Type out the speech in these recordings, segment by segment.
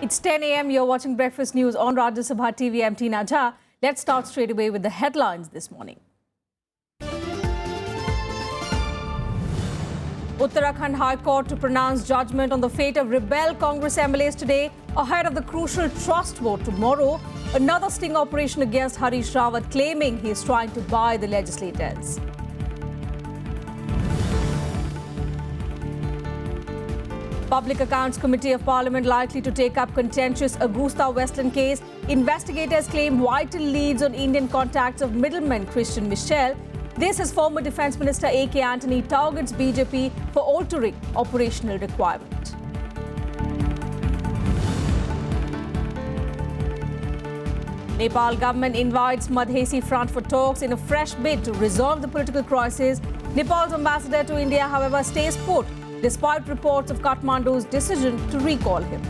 It's 10 a.m. You're watching Breakfast News on Rajya Sabha TV. I'm Tina Jha. Let's start straight away with the headlines this morning. Uttarakhand High Court to pronounce judgment on the fate of rebel Congress MLAs today ahead of the crucial trust vote tomorrow. Another sting operation against Harish Rawat claiming he is trying to buy the legislators. Public Accounts Committee of Parliament likely to take up contentious Augusta Westland case. Investigators claim vital leads on Indian contacts of middleman Christian Michel. This as former Defence Minister A.K. Antony targets BJP for altering operational requirement. Nepal government invites Madhesi Front for talks in a fresh bid to resolve the political crisis. Nepal's ambassador to India, however, stays put, despite reports of Kathmandu's decision to recall him.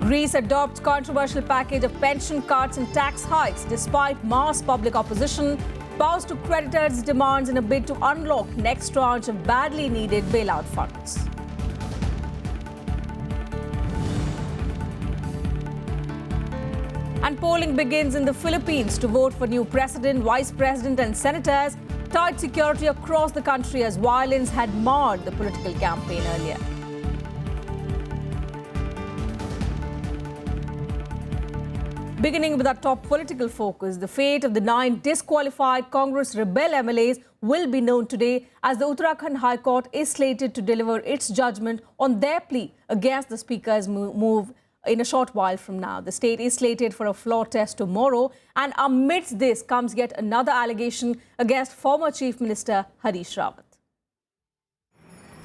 Greece adopts controversial package of pension cuts and tax hikes despite mass public opposition. Bows to creditors' demands in a bid to unlock next tranche of badly needed bailout funds. And polling begins in the Philippines to vote for new president, vice president and senators. Tight security across the country as violence had marred the political campaign earlier. Beginning with our top political focus, the fate of the 9 disqualified Congress rebel MLAs will be known today as the Uttarakhand High Court is slated to deliver its judgment on their plea against the Speaker's move in a short while from now. The state is slated for a floor test tomorrow, and amidst this comes yet another allegation against former Chief Minister Harish Rawat.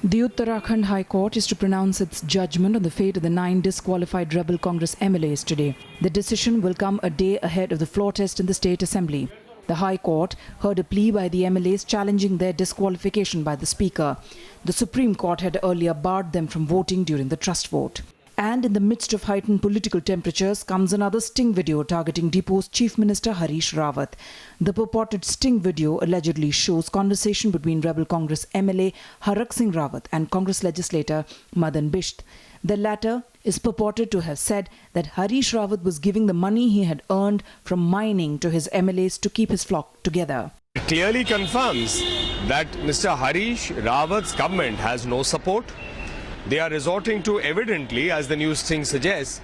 The Uttarakhand High Court is to pronounce its judgment on the fate of the 9 disqualified rebel Congress MLAs today. The decision will come a day ahead of the floor test in the State Assembly. The High Court heard a plea by the MLAs challenging their disqualification by the Speaker. The Supreme Court had earlier barred them from voting during the trust vote. And in the midst of heightened political temperatures comes another sting video targeting deposed Chief Minister Harish Rawat. The purported sting video allegedly shows conversation between rebel Congress MLA Harak Singh Rawat and Congress legislator Madan Bisht. The latter is purported to have said that Harish Rawat was giving the money he had earned from mining to his MLAs to keep his flock together. It clearly confirms that Mr. Harish Rawat's government has no support. They are resorting to, evidently, as the news sting suggests,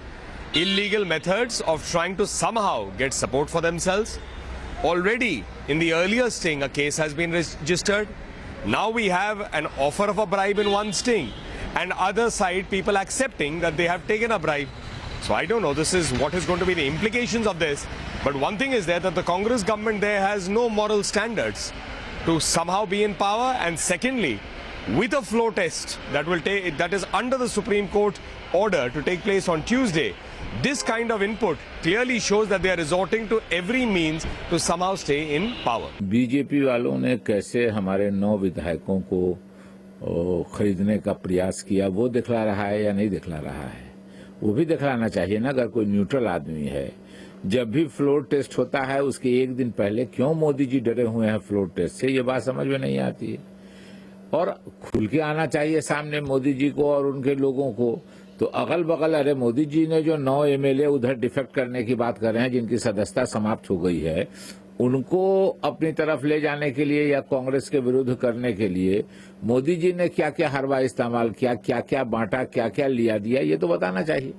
illegal methods of trying to somehow get support for themselves. Already, in the earlier sting, a case has been registered. Now we have an offer of a bribe in one sting, and other side people accepting that they have taken a bribe. So I don't know, this is what is going to be the implications of this. But one thing is there, that the Congress government there has no moral standards to somehow be in power, and secondly, with a floor test that is under the Supreme Court order to take place on Tuesday, this kind of input clearly shows that they are resorting to every means to somehow stay in power. BJP वालों ने कैसे हमारे 9 विधायकों को खरीदने का प्रयास किया, वो दिखला रहा है या नहीं दिखला रहा है? वो भी दिखलाना चाहिए ना, अगर कोई न्यूट्रल आदमी है। जब भी फ्लोर टेस्ट होता है उसके एक दिन पहले क्यों मोदी जी डरे हुए हैं फ्लोर टेस्ट से, ये बात समझ में नहीं आती है। और खुल के आना चाहिए सामने मोदी जी को और उनके लोगों को। तो अगल बगल, अरे मोदी जी ने जो 9 एमएलए उधर डिफेक्ट करने की बात कर रहे हैं, जिनकी सदस्यता समाप्त हो गई है, उनको अपनी तरफ ले जाने के लिए या कांग्रेस के विरुद्ध करने के लिए मोदी जी ने क्या क्या हरवा इस्तेमाल किया, क्या क्या बांटा, क्या क्या लिया दिया, ये तो बताना चाहिए।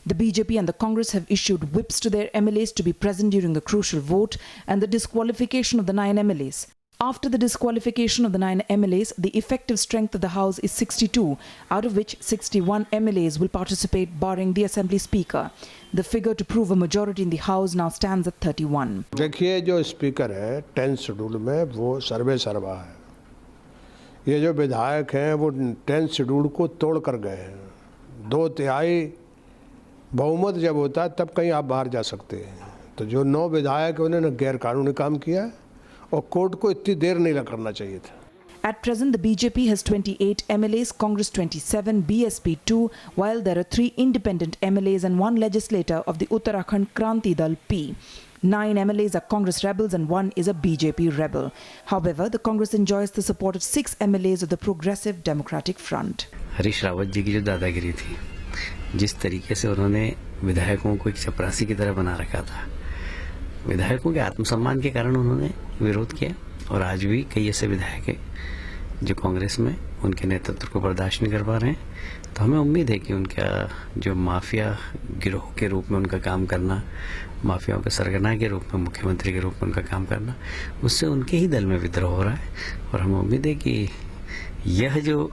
The BJP and the Congress have issued whips to their MLAs to be present during the crucial vote and the disqualification of the 9 MLAs. After the disqualification of the 9 MLAs, the effective strength of the House is 62, out of which 61 MLAs will participate, barring the Assembly Speaker. The figure to prove a majority in the House now stands at 31. देखिए, जो speaker है 10 schedule में वो सर्वे सर्वा है। ये जो विधायक हैं वो 10 शेड्यूल को तोड़ कर गए हैं। 2/3 बहुमत जब होता है तब कहीं आप बाहर जा सकते हैं। तो जो 9 विधायक उन्होंने गैर कानूनी काम किया है और कोर्ट को इतनी देर नहीं करना चाहिए था। At present, the BJP has 28 MLAs, Congress 27, BSP 2, while there are 3 independent MLAs and 1 legislator of the Uttarakhand Kranti Dal P. 9 MLAs are Congress rebels and 1 is a BJP rebel. However, the Congress enjoys the support of 6 MLAs of the Progressive Democratic Front. Harish Rawat ji की जो दादागिरी थी, जिस तरीके से उन्होंने विधायकों को एक चपरासी की तरह बना रखा था, विधायकों के आत्मसम्मान के कारण उन्होंने विरोध किया और आज भी कई ऐसे विधायक हैं जो कांग्रेस में उनके नेतृत्व को बर्दाश्त नहीं कर पा रहे हैं। तो हमें उम्मीद है कि उनका जो माफिया गिरोह के रूप में उनका काम करना, माफियाओं के सरगना के रूप में, मुख्यमंत्री के रूप में उनका काम करना, उससे उनके ही दल में विद्रोह हो रहा है। और हमें उम्मीद है कि यह जो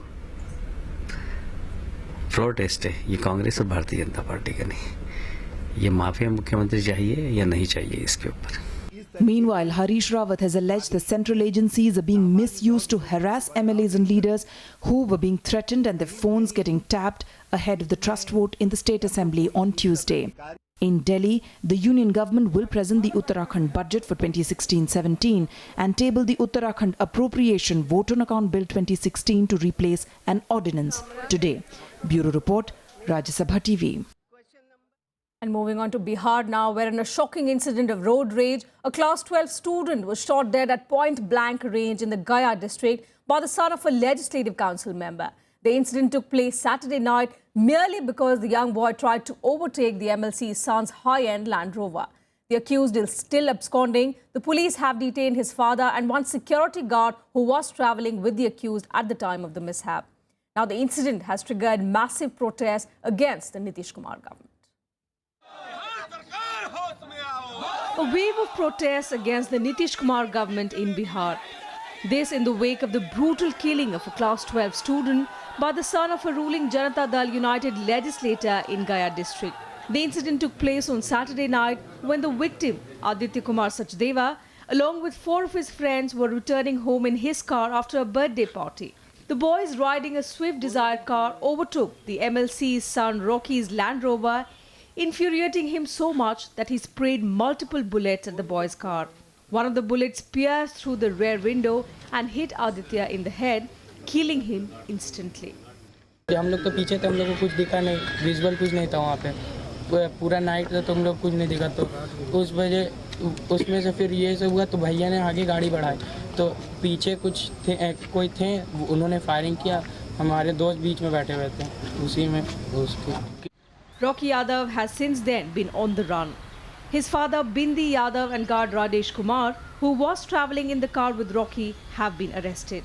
प्रोटेस्ट है ये कांग्रेस और भारतीय जनता पार्टी का नहीं, ये माफिया मुख्यमंत्री चाहिए या नहीं चाहिए, इसके ऊपर। Meanwhile, Harish Rawat has alleged the central agencies are being misused to harass MLAs and leaders who were being threatened and their phones getting tapped ahead of the trust vote in the State Assembly on Tuesday. In Delhi, the union government will present the Uttarakhand budget for 2016-17 and table the Uttarakhand Appropriation Vote on Account Bill 2016 to replace an ordinance today. Bureau Report, Rajya Sabha TV. And moving on to Bihar now, where in a shocking incident of road rage, a class 12 student was shot dead at point-blank range in the Gaya district by the son of a legislative council member. The incident took place Saturday night merely because the young boy tried to overtake the MLC's son's high-end Land Rover. The accused is still absconding. The police have detained his father and one security guard who was travelling with the accused at the time of the mishap. Now, the incident has triggered massive protests against the Nitish Kumar government. A wave of protests against the Nitish Kumar government in Bihar. This in the wake of the brutal killing of a class 12 student by the son of a ruling Janata Dal United legislator in Gaya district. The incident took place on Saturday night when the victim, Aditya Kumar Sachdeva, along with 4 of his friends were returning home in his car after a birthday party. The boys riding a Swift Desire car overtook the MLC's son Rocky's Land Rover, infuriating him so much that he sprayed multiple bullets at the boy's car. One of the bullets pierced through the rear window and hit Aditya in the head, killing him instantly. हम लोग तो पीछे थे, हम लोग को कुछ दिखा नहीं, विजुअल कुछ नहीं था वहाँ पे, पूरा नाइट था तो हम लोग कुछ नहीं दिखा। तो उस वजह उसमें से फिर ये सब हुआ तो भैया ने आगे गाड़ी बढ़ाई तो पीछे कुछ थे, कोई थे, उन्होंने फायरिंग किया, हमारे दोस्त बीच में बैठे हुए थे, उसी में उसकी। Rocky Yadav has since then been on the run. His father Bindi Yadav and guard Radesh Kumar, who was travelling in the car with Rocky, have been arrested.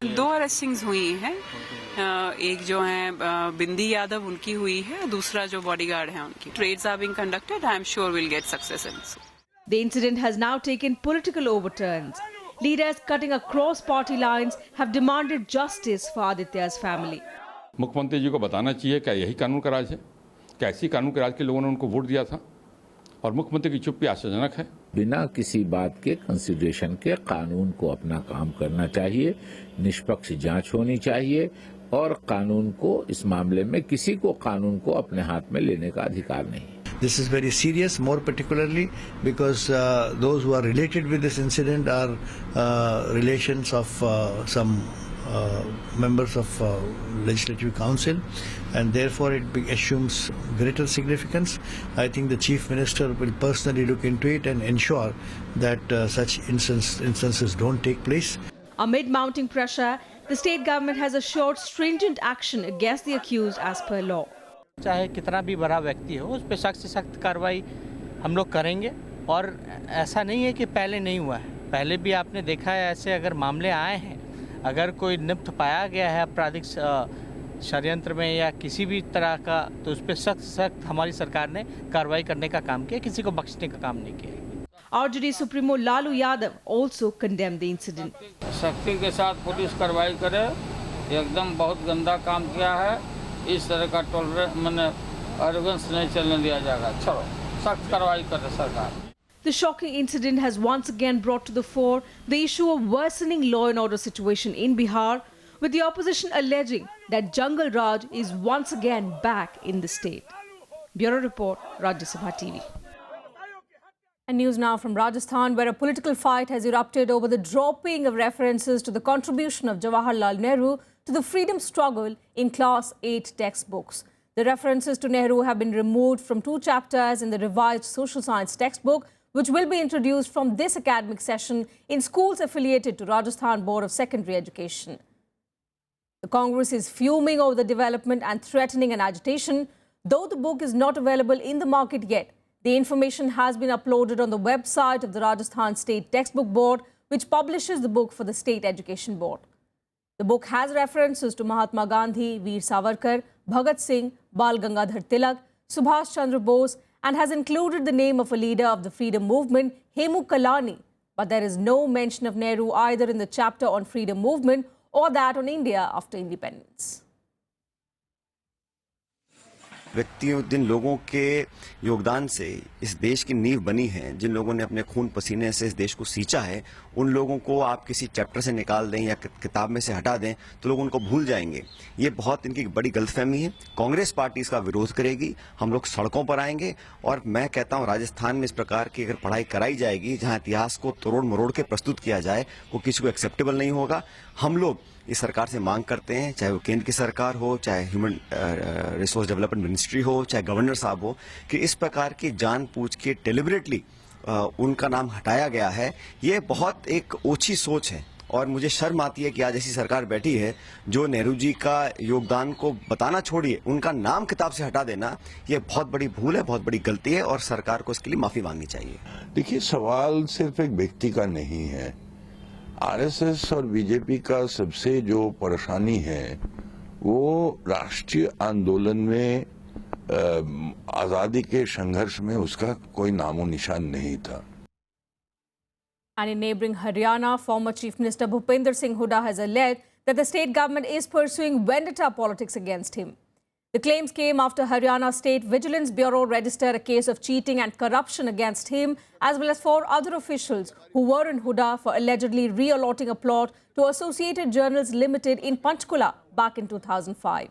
2 अरेस्टिंग्स हुई हैं, एक जो है बिंदी यादव उनकी हुई है, दूसरा जो बॉडीगार्ड है उनकी। Trades are being conducted. I am sure we'll get success in this. The incident has now taken political overturns. Leaders cutting across party lines have demanded justice for Aditya's family. मुख्यमंत्री जी को बताना चाहिए क्या यही कानून का राज है, कैसी कानून के राज के लोगों ने उनको वोट दिया था और मुख्यमंत्री की चुप्पी आश्चर्यजनक है। बिना किसी बात के कंसिडरेशन के कानून को अपना काम करना चाहिए, निष्पक्ष जांच होनी चाहिए और कानून को इस मामले में किसी को कानून को अपने हाथ में लेने का अधिकार नहीं। This is very serious, more particularly because those who are related with this incident are relations of some members of Legislative Council, and therefore it assumes greater significance. I think the Chief Minister will personally look into it and ensure that such instances don't take place. Amid mounting pressure, the state government has assured stringent action against the accused as per law. चाहे कितना भी बड़ा व्यक्ति हो, उस पर सख्त से सख्त कार्रवाई हम लोग करेंगे। और ऐसा नहीं है कि पहले नहीं हुआ है, पहले भी आपने देखा है ऐसे अगर मामले आए हैं, अगर कोई निप्त पाया गया है आपराधिक षड्यंत्र में या किसी भी तरह का, तो उस पर सख्त सख्त हमारी सरकार ने कार्रवाई करने का काम किया, किसी को बख्शने का काम नहीं किया। RJD Supremo Lalu Yadav also condemned the incident. सख्ती के साथ पुलिस कार्रवाई करे, एकदम बहुत गंदा काम किया है, इस तरह का टॉलरेंस मैंने एरोगेंस नहीं चलने दिया जाएगा। चलो सख्त कार्रवाई करे सरकार। The shocking incident has once again brought to the fore the issue of worsening law and order situation in Bihar, with the opposition alleging that Jungle Raj is once again back in the state. Bureau Report, Rajya Sabha TV. And news now from Rajasthan, where a political fight has erupted over the dropping of references to the contribution of Jawaharlal Nehru to the freedom struggle in Class 8 textbooks. The references to Nehru have been removed from 2 chapters in the revised social science textbook, which will be introduced from this academic session in schools affiliated to Rajasthan Board of Secondary Education. The Congress is fuming over the development and threatening an agitation. Though the book is not available in the market yet, the information has been uploaded on the website of the Rajasthan State Textbook Board, which publishes the book for the State Education Board. The book has references to Mahatma Gandhi, Veer Savarkar, Bhagat Singh, Bal Gangadhar Tilak, Subhash Chandra Bose, and has included the name of a leader of the freedom movement, Hemu Kalani. But there is no mention of Nehru either in the chapter on freedom movement or that on India after independence. व्यक्तियों जिन लोगों के योगदान से इस देश की नींव बनी है, जिन लोगों ने अपने खून पसीने से इस देश को सींचा है, उन लोगों को आप किसी चैप्टर से निकाल दें या किताब में से हटा दें तो लोग उनको भूल जाएंगे। ये बहुत इनकी बड़ी गलतफहमी है। कांग्रेस पार्टी इसका विरोध करेगी, हम लोग सड़कों पर आएंगे और मैं कहता हूं राजस्थान में इस प्रकार की अगर पढ़ाई कराई जाएगी जहां इतिहास को तोड़ मरोड़ के प्रस्तुत किया जाए, वो किसी को एक्सेप्टेबल नहीं होगा। हम लोग इस सरकार से मांग करते हैं, चाहे वो केंद्र की सरकार हो, चाहे ह्यूमन रिसोर्स डेवलपमेंट मिनिस्ट्री हो, चाहे गवर्नर साहब हो, कि इस प्रकार की जानबूझ के डेलिबरेटली उनका नाम हटाया गया है। ये बहुत एक ओछी सोच है और मुझे शर्म आती है कि आज ऐसी सरकार बैठी है जो नेहरू जी का योगदान को बताना छोड़िए, उनका नाम किताब से हटा देना, ये बहुत बड़ी भूल है, बहुत बड़ी गलती है और सरकार को इसके लिए माफी मांगनी चाहिए। देखिए, सवाल सिर्फ एक व्यक्ति का नहीं है। आरएसएस और बीजेपी का सबसे जो परेशानी है वो राष्ट्रीय आंदोलन में आजादी के संघर्ष में उसका कोई नामो निशान नहीं था। And in neighbouring Haryana, former Chief Minister Bhupinder Singh Hooda has alleged that the state government is pursuing vendetta politics against him. The claims came after Haryana State Vigilance Bureau registered a case of cheating and corruption against him, as well as 4 other officials who were in Hooda for allegedly reallocating a plot to Associated Journals Limited in Panchkula back in 2005.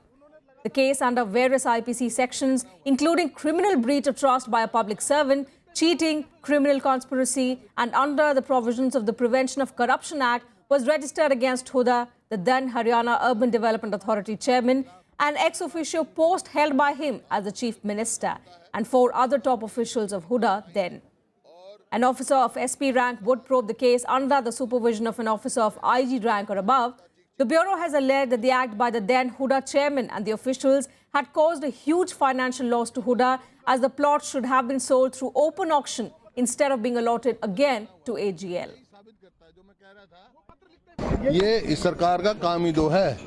The case under various IPC sections, including criminal breach of trust by a public servant, cheating, criminal conspiracy, and under the provisions of the Prevention of Corruption Act, was registered against Hooda, the then Haryana Urban Development Authority chairman, an ex-officio post held by him as the chief minister, and 4 other top officials of Hooda then. An officer of SP rank would probe the case under the supervision of an officer of IG rank or above. The Bureau has alleged that the act by the then Hooda chairman and the officials had caused a huge financial loss to Hooda, as the plot should have been sold through open auction instead of being allotted again to AGL. ये इस सरकार का काम ही दो है,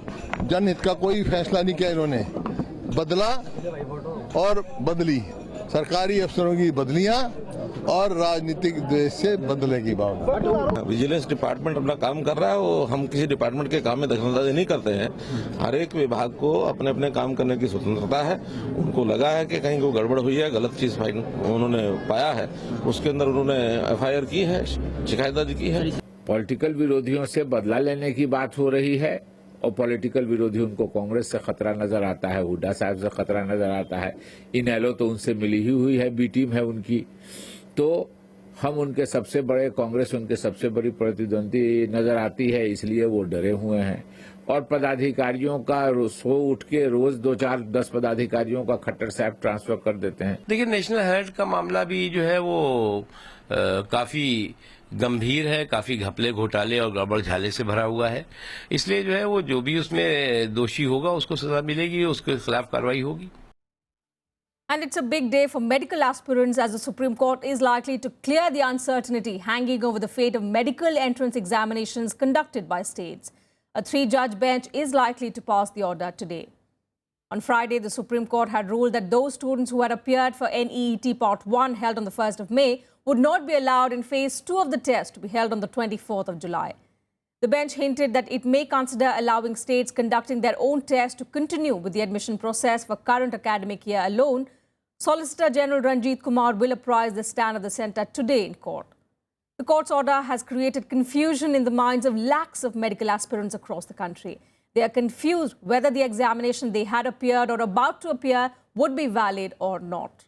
जनहित का कोई फैसला नहीं किया इन्होंने। बदला और बदली, सरकारी अफसरों की बदलियां और राजनीतिक द्वेष से बदले की बात। विजिलेंस डिपार्टमेंट अपना काम कर रहा है, वो हम किसी डिपार्टमेंट के काम में दखलंदाजी नहीं करते हैं। हर एक विभाग को अपने अपने काम करने की स्वतंत्रता है। उनको लगा है कि कहीं को गड़बड़ हुई है, गलत चीज उन्होंने पाया है, उसके अंदर उन्होंने FIR की है, शिकायत दर्ज की है। पॉलिटिकल विरोधियों से बदला लेने की बात हो रही है और पॉलिटिकल विरोधी उनको कांग्रेस से खतरा नजर आता है, हुड्डा साहब से खतरा नजर आता है। इनेलो तो उनसे मिली ही हुई है, बी टीम है उनकी। तो हम उनके सबसे बड़े, कांग्रेस उनके सबसे बड़ी प्रतिद्वंदी नजर आती है, इसलिए वो डरे हुए हैं। और पदाधिकारियों का सो उठ के रोज 2, 4, 10 पदाधिकारियों का खट्टर साहब ट्रांसफर कर देते हैं। देखिए, नेशनल हेराल्ड का मामला भी जो है वो काफी गंभीर है, काफी घपले, घोटाले और गड़बड़ झाले से भरा हुआ है। इसलिए जो है वो जो भी उसमें दोषी होगा उसको सजा मिलेगी, उसके खिलाफ कार्रवाई होगी। And it's a big day for medical aspirants, as the Supreme Court is likely to clear the uncertainty hanging over the fate of medical entrance examinations conducted by states. A 3-judge bench is likely to pass the order today. On Friday, the Supreme Court had ruled that those students who had appeared for NEET Part 1 held on the 1st of May would not be allowed in Phase 2 of the test to be held on the 24th of July. The bench hinted that it may consider allowing states conducting their own tests to continue with the admission process for current academic year alone. Solicitor General Ranjit Kumar will apprise the stand of the centre today in court. The court's order has created confusion in the minds of lakhs of medical aspirants across the country. They are confused whether the examination they had appeared or about to appear would be valid or not.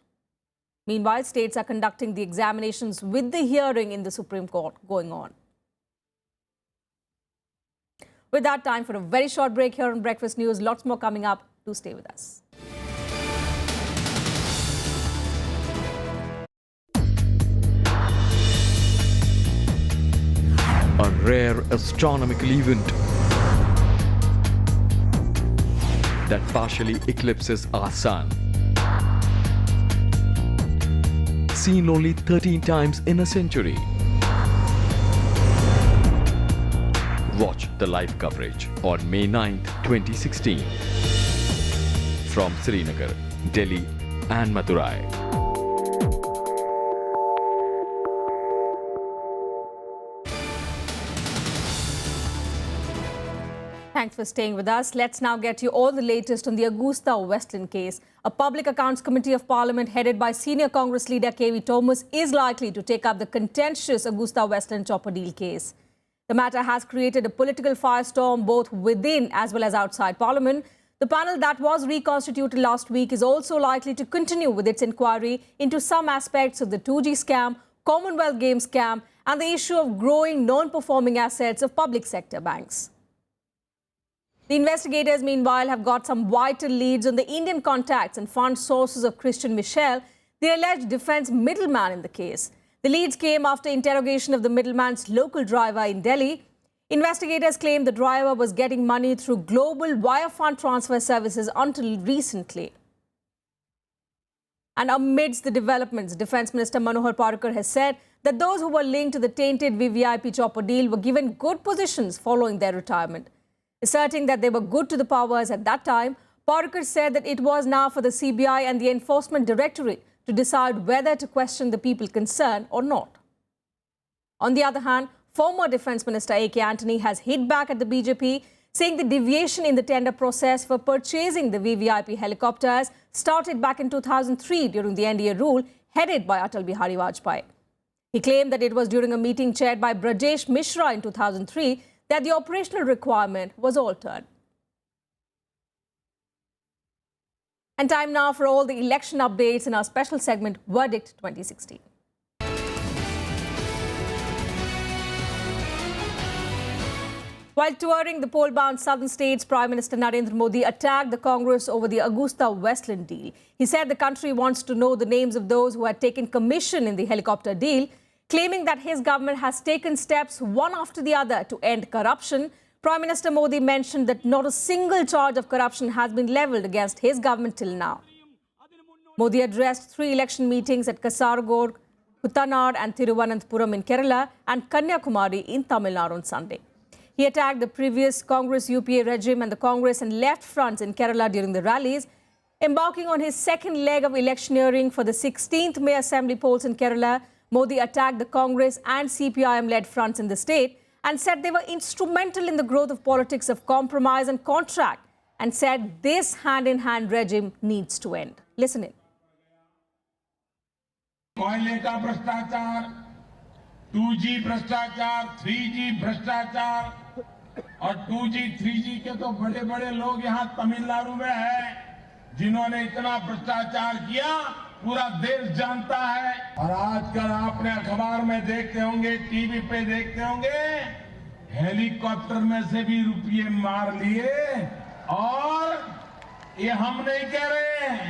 Meanwhile, states are conducting the examinations with the hearing in the Supreme Court going on. With that, time for a very short break here on Breakfast News. Lots more coming up. Do stay with us. a rare astronomical event that partially eclipses our sun. Seen only 13 times in a century. Watch the live coverage on May 9th, 2016 from Srinagar, Delhi and Madurai. Thanks for staying with us. Let's now get you all the latest on the Augusta Westland case. A Public Accounts Committee of Parliament headed by senior Congress leader KV Thomas is likely to take up the contentious Augusta Westland chopper deal case. The matter has created a political firestorm both within as well as outside Parliament. The panel that was reconstituted last week is also likely to continue with its inquiry into some aspects of the 2G scam, Commonwealth Games scam and the issue of growing non-performing assets of public sector banks. The investigators, meanwhile, have got some vital leads on the Indian contacts and fund sources of Christian Michel, the alleged defense middleman in the case. The leads came after interrogation of the middleman's local driver in Delhi. Investigators claim the driver was getting money through global wire fund transfer services until recently. And amidst the developments, Defence Minister Manohar Parrikar has said that those who were linked to the tainted VVIP chopper deal were given good positions following their retirement. Asserting that they were good to the powers at that time, Parrikar said that it was now for the CBI and the Enforcement Directorate to decide whether to question the people concerned or not. On the other hand, former Defence Minister A.K. Antony has hit back at the BJP, saying the deviation in the tender process for purchasing the VVIP helicopters started back in 2003 during the NDA rule headed by Atal Bihari Vajpayee. He claimed that it was during a meeting chaired by Brajesh Mishra in 2003 that the operational requirement was altered. And time now for all the election updates in our special segment, Verdict 2016. While touring the poll-bound southern states, Prime Minister Narendra Modi attacked the Congress over the Augusta Westland deal. He said the country wants to know the names of those who had taken commission in the helicopter deal, claiming that his government has taken steps one after the other to end corruption. Prime Minister Modi mentioned that not a single charge of corruption has been levelled against his government till now. Modi addressed 3 election meetings at Kasaragod, Kuttanad and Thiruvananthapuram in Kerala and Kanyakumari in Tamil Nadu on Sunday. He attacked the previous Congress UPA regime and the Congress and left fronts in Kerala during the rallies. Embarking on his second leg of electioneering for the 16th May Assembly polls in Kerala, Modi attacked the Congress and CPIM-led fronts in the state and said they were instrumental in the growth of politics of compromise and contract and said this hand-in-hand regime needs to end. Listen in. कोयले का भ्रष्टाचार, 2G भ्रष्टाचार, 3G भ्रष्टाचार और 2G, 3G के तो बड़े-बड़े लोग यहाँ तमिलनाडु में हैं, जिन्होंने इतना भ्रष्टाचार किया पूरा देश जानता है। और आजकल आपने अखबार में देखते होंगे, टीवी पे देखते होंगे, हेलीकॉप्टर में से भी रुपये मार लिए। और ये हम नहीं कह रहे हैं,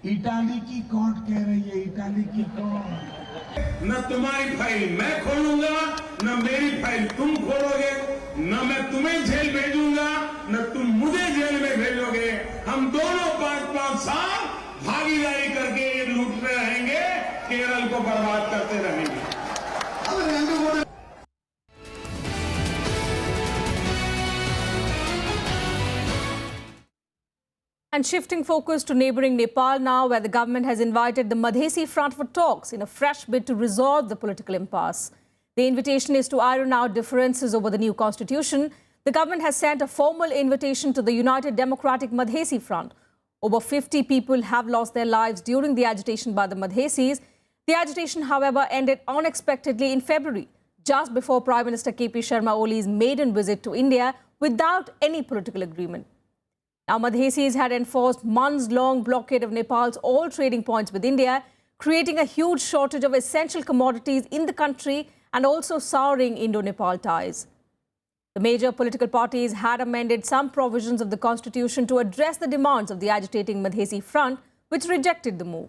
इटाली की कोर्ट कह रही है, इटाली की कोर्ट। न तुम्हारी फाइल मैं खोलूंगा, न मेरी फाइल तुम खोलोगे, न मैं तुम्हें जेल भेजूंगा, न तुम मुझे जेल में भेजोगे। हम दोनों 5-5 साल भागीदारी करके ये लूटते रहेंगे, केरल को बर्बाद करते रहेंगे। And shifting focus to neighbouring Nepal now, where the government has invited the Madhesi Front for talks in a fresh bid to resolve the political impasse. The invitation is to iron out differences over the new constitution. The government has sent a formal invitation to the United Democratic Madhesi Front. Over 50 people have lost their lives during the agitation by the Madhesis. The agitation, however, ended unexpectedly in February, just before Prime Minister KP Sharma Oli's maiden visit to India without any political agreement. Now, Madhesis had enforced months-long blockade of Nepal's all trading points with India, creating a huge shortage of essential commodities in the country and also souring Indo-Nepal ties. The major political parties had amended some provisions of the constitution to address the demands of the agitating Madhesi Front, which rejected the move.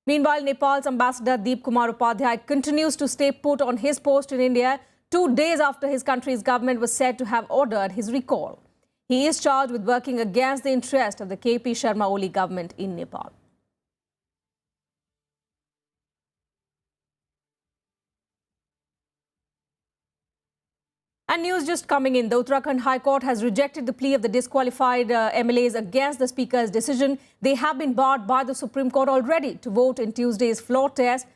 Meanwhile, Nepal's ambassador Deep Kumar Upadhyay continues to stay put on his post in India 2 days after his country's government was said to have ordered his recall. He is charged with working against the interest of the KP Sharma Oli government in Nepal. And news just coming in. The Uttarakhand High Court has rejected the plea of the disqualified MLAs against the Speaker's decision. They have been barred by the Supreme Court already to vote in Tuesday's floor test.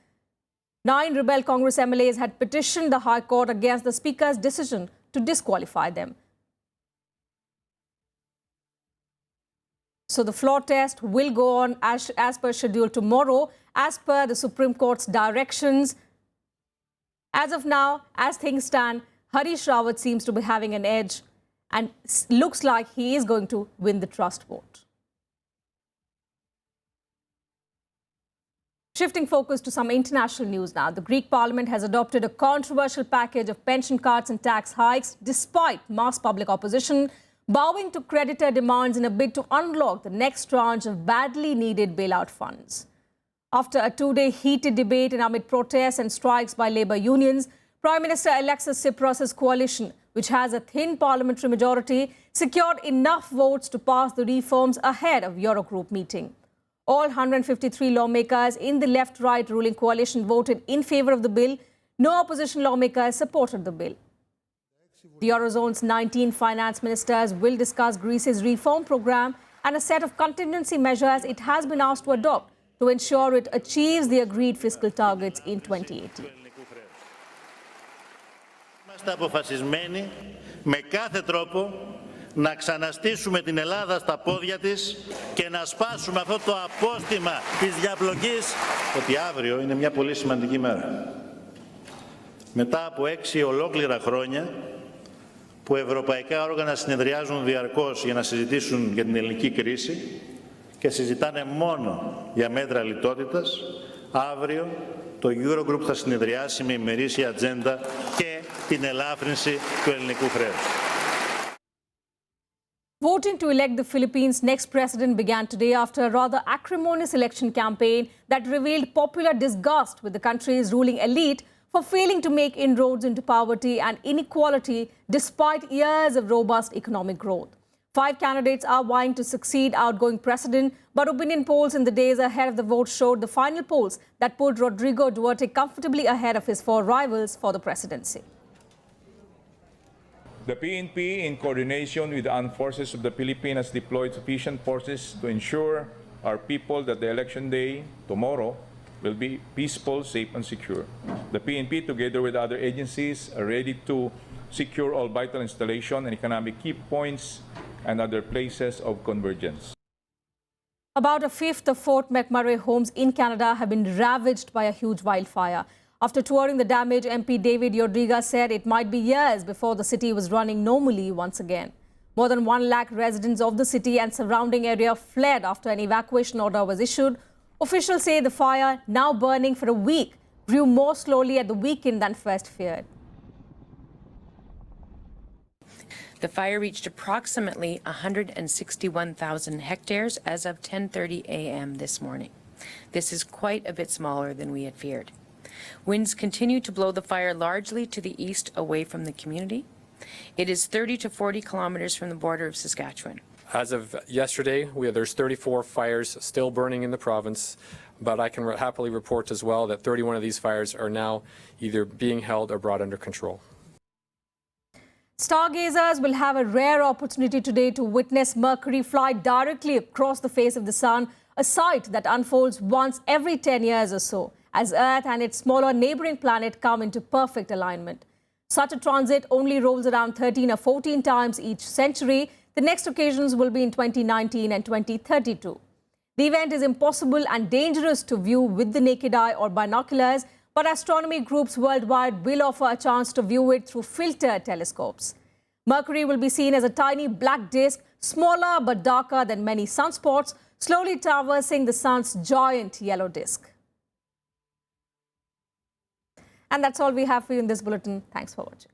9 rebel Congress MLAs had petitioned the High Court against the Speaker's decision to disqualify them. So the floor test will go on as per schedule tomorrow, as per the Supreme Court's directions. As of now, as things stand, Harish Rawat seems to be having an edge and looks like he is going to win the trust vote. Shifting focus to some international news now. The Greek parliament has adopted a controversial package of pension cuts and tax hikes despite mass public opposition, bowing to creditor demands in a bid to unlock the next tranche of badly needed bailout funds. After a 2-day heated debate and amid protests and strikes by labour unions, Prime Minister Alexis Tsipras' coalition, which has a thin parliamentary majority, secured enough votes to pass the reforms ahead of Eurogroup meeting. All 153 lawmakers in the left-right ruling coalition voted in favour of the bill. No opposition lawmakers supported the bill. The Eurozone's 19 finance ministers will discuss Greece's reform programme and a set of contingency measures it has been asked to adopt to ensure it achieves the agreed fiscal targets in 2018. Είμαστε αποφασισμένοι με κάθε τρόπο να ξαναστήσουμε την Ελλάδα στα πόδια της και να σπάσουμε αυτό το απόστημα της διαπλοκής, ότι αύριο είναι μια πολύ σημαντική μέρα. Μετά από 6 ολόκληρα χρόνια που ευρωπαϊκά όργανα συνεδριάζουν διαρκώς για να συζητήσουν για την ελληνική κρίση και συζητάνε μόνο για μέτρα λιτότητας, αύριο το Eurogroup θα συνεδριάσει με ημερήσια ατζέντα και την ελάφρυνση του ελληνικού χρέους. Voting to elect the Philippines' next president began today after a rather acrimonious election campaign that revealed popular disgust with the country's ruling elite for failing to make inroads into poverty and inequality despite years of robust economic growth. 5 candidates are vying to succeed outgoing president, but opinion polls in the days ahead of the vote showed the final polls that put Rodrigo Duterte comfortably ahead of his 4 rivals for the presidency. The PNP, in coordination with the armed forces of the Philippines, has deployed sufficient forces to ensure our people that the election day, tomorrow, will be peaceful, safe and secure. The PNP, together with other agencies, are ready to secure all vital installation and economic key points and other places of convergence. About a fifth of Fort McMurray homes in Canada have been ravaged by a huge wildfire. After touring the damage, MP David Rodriguez said it might be years before the city was running normally once again. More than 1 lakh residents of the city and surrounding area fled after an evacuation order was issued. Officials say the fire, now burning for a week, grew more slowly at the weekend than first feared. The fire reached approximately 161,000 hectares as of 10:30 a.m. this morning. This is quite a bit smaller than we had feared. Winds continue to blow the fire largely to the east away from the community. It is 30 to 40 kilometers from the border of Saskatchewan. As of yesterday, there's 34 fires still burning in the province, but I can happily report as well that 31 of these fires are now either being held or brought under control. Stargazers will have a rare opportunity today to witness Mercury fly directly across the face of the sun, a sight that unfolds once every 10 years or so, as Earth and its smaller neighbouring planet come into perfect alignment. Such a transit only rolls around 13 or 14 times each century. The next occasions will be in 2019 and 2032. The event is impossible and dangerous to view with the naked eye or binoculars, but astronomy groups worldwide will offer a chance to view it through filtered telescopes. Mercury will be seen as a tiny black disk, smaller but darker than many sunspots, slowly traversing the sun's giant yellow disk. And that's all we have for you in this bulletin. Thanks for watching.